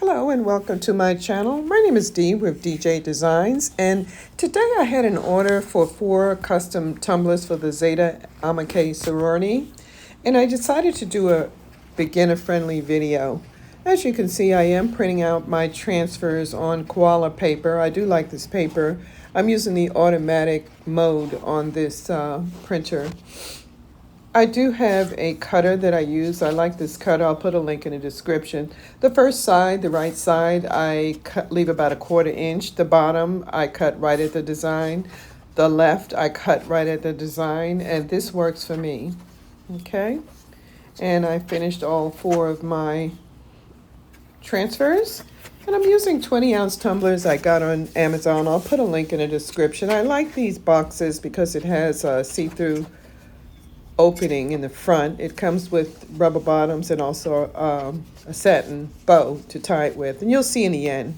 Hello and welcome to my channel. My name is Dee with DJ Designs, and today I had an order for 4 custom tumblers for the Zeta Alpha Chi sorority, and I decided to do a beginner-friendly video. As you can see, I am printing out my transfers on Koala paper. I do like this paper. I'm using the automatic mode on this printer. I do have a cutter that I use. I like this cutter. I'll put a link in the description. The first side, the right side, I leave about 1/4 inch. The bottom, I cut right at the design. The left, I cut right at the design, and this works for me. Okay? And I finished all 4 of my transfers. And I'm using 20-ounce tumblers I got on Amazon. I'll put a link in the description. I like these boxes because it has a see-through opening in the front. It comes with rubber bottoms and also a satin bow to tie it with, and you'll see in the end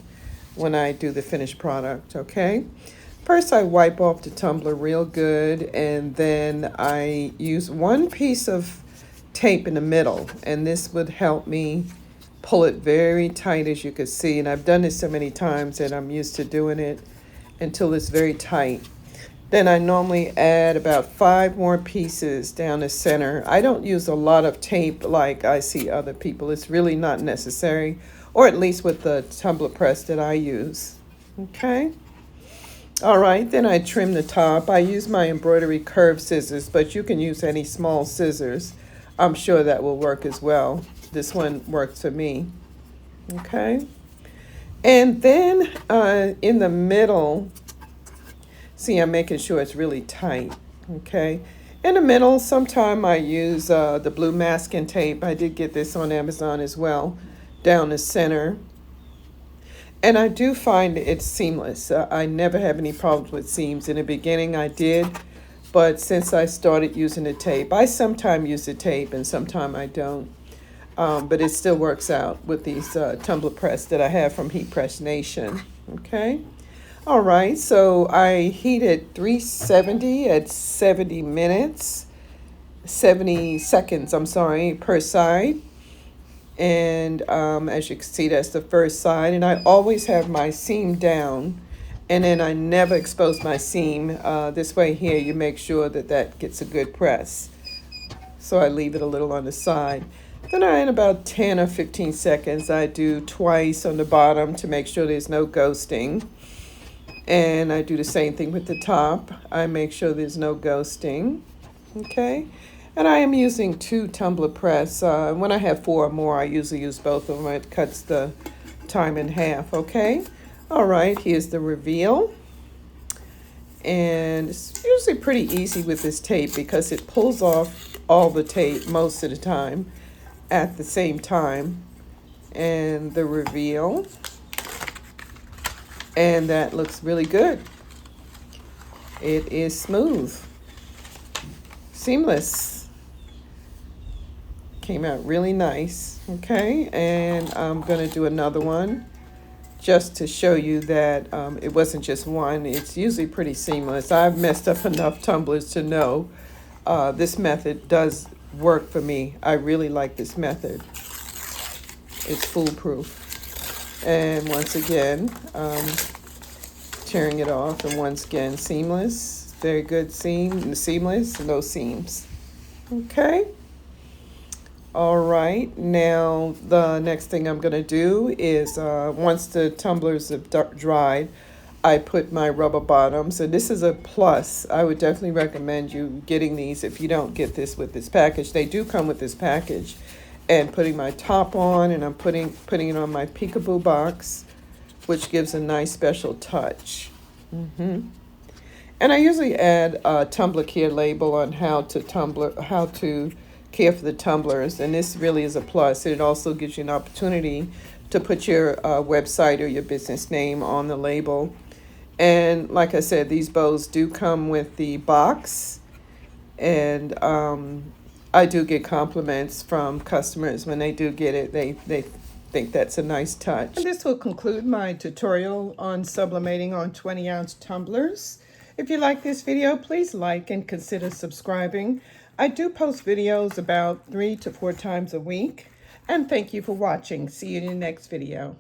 when I do the finished product. Okay, first I wipe off the tumbler real good, and then I use 1 piece of tape in the middle, and this would help me pull it very tight, as you can see. And I've done this so many times that I'm used to doing it until it's very tight. Then I normally add about 5 more pieces down the center. I don't use a lot of tape like I see other people. It's really not necessary, or at least with the tumbler press that I use. Okay. All right, then I trim the top. I use my embroidery curved scissors, but you can use any small scissors. I'm sure that will work as well. This one works for me. Okay. And then in the middle, see, I'm making sure it's really tight, okay? In the middle, sometime I use the blue masking tape. I did get this on Amazon as well, down the center. And I do find it's seamless. I never have any problems with seams. In the beginning, I did, but since I started using the tape, I sometimes use the tape and sometimes I don't. But it still works out with these tumbler press that I have from Heat Press Nation, okay? All right, so I heated 370 at 70 minutes, 70 seconds, I'm sorry, per side. And as you can see, that's the first side. And I always have my seam down, and then I never expose my seam. This way here, you make sure that that gets a good press. So I leave it a little on the side. Then in about 10 or 15 seconds, I do twice on the bottom to make sure there's no ghosting. And I do the same thing with the top. I make sure there's no ghosting, okay? And I am using 2 tumbler press. When I have 4 or more, I usually use both of them. It cuts the time in half, okay? All right, here's the reveal. And it's usually pretty easy with this tape because it pulls off all the tape most of the time at the same time. And the reveal. And that looks really good. It is smooth, seamless. Came out really nice, okay? And I'm gonna do another one just to show you that it wasn't just one. It's usually pretty seamless. I've messed up enough tumblers to know this method does work for me. I really like this method. It's foolproof. And once again, tearing it off, and once again, seamless, very good seamless, no seams. Okay. All right, now the next thing I'm gonna do is once the tumblers have dried, I put my rubber bottoms, and this is a plus. I would definitely recommend you getting these if you don't get this with this package. They do come with this package. And putting my top on, and I'm putting it on my peekaboo box, which gives a nice special touch. And I usually add a tumbler care label on how to care for the tumblers, and this really is a plus. It also gives you an opportunity to put your website or your business name on the label. And like I said, these bows do come with the box, and I do get compliments from customers when they do get it. They think that's a nice touch. And this will conclude my tutorial on sublimating on 20-ounce tumblers. If you like this video, please like and consider subscribing. I do post videos about 3 to 4 times a week. And thank you for watching. See you in the next video.